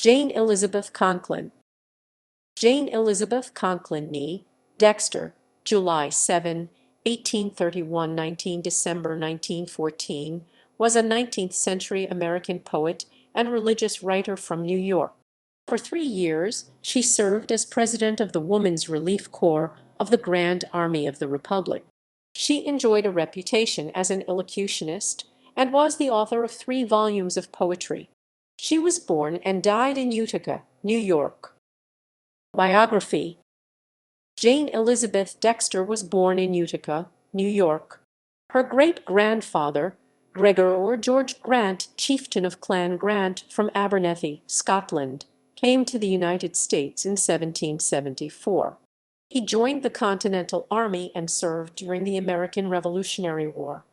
Jane Elizabeth Conklin. Jane Elizabeth Conklin née Dexter, July 7, 1831 19 December 1914, was a 19th-century American poet and religious writer from New York. For 3 years, she served as president of the Woman's Relief Corps of the Grand Army of the Republic. She enjoyed a reputation as an elocutionist and was the author of 3 volumes of poetry. She was born and died in Utica, New York. Biography. Jane Elizabeth Dexter was born in Utica, New York. Her great-grandfather, Gregor or George Grant, chieftain of Clan Grant from Abernethy, Scotland, came to the United States in 1774. He joined the Continental Army and served during the American Revolutionary War.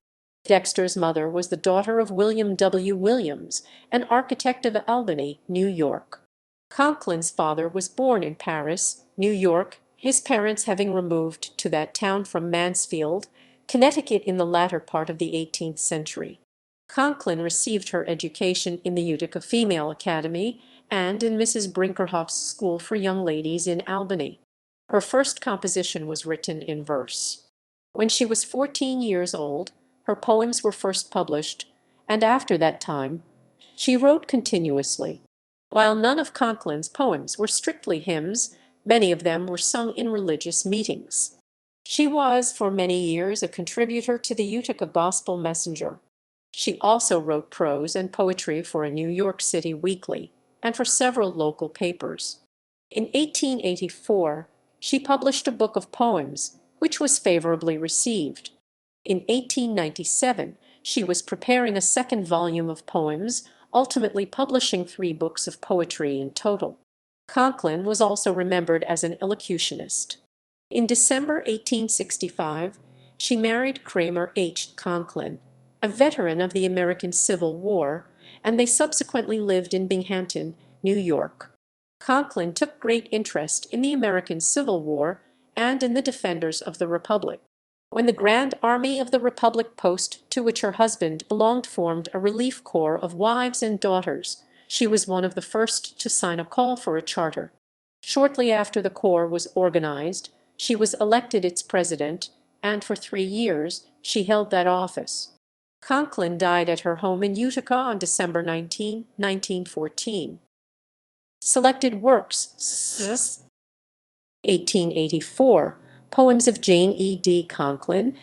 Dexter's mother was the daughter of William W. Williams, an architect of Albany, New York. Conklin's father was born in Paris, New York, his parents having removed to that town from Mansfield, Connecticut in the latter part of the 18th century. Conklin received her education in the Utica Female Academy and in Mrs. Brinkerhoff's School for Young Ladies in Albany. Her first composition was written in verse. When she was 14 years old, her poems were first published, and after that time she wrote continuously. While none of Conklin's poems were strictly hymns, many of them were sung in religious meetings. She was for many years a contributor to the Utica Gospel Messenger. She also wrote prose and poetry for a New York City weekly and for several local papers. In 1884, she published a book of poems, which was favorably received. In 1897, she was preparing a second volume of poems, ultimately publishing 3 books of poetry in total. Conklin was also remembered as an elocutionist. In December 1865, she married Kramer H. Conklin, a veteran of the American Civil War, and they subsequently lived in Binghamton, New York. Conklin took great interest in the American Civil War and in the defenders of the Republic. When the Grand Army of the Republic post to which her husband belonged formed a relief corps of wives and daughters, she was one of the first to sign a call for a charter. Shortly after the corps was organized, she was elected its president, and for 3 years she held that office. Conklin died at her home in Utica on December 19, 1914. Selected works: 1884, Poems of Jane E. D. Conklin,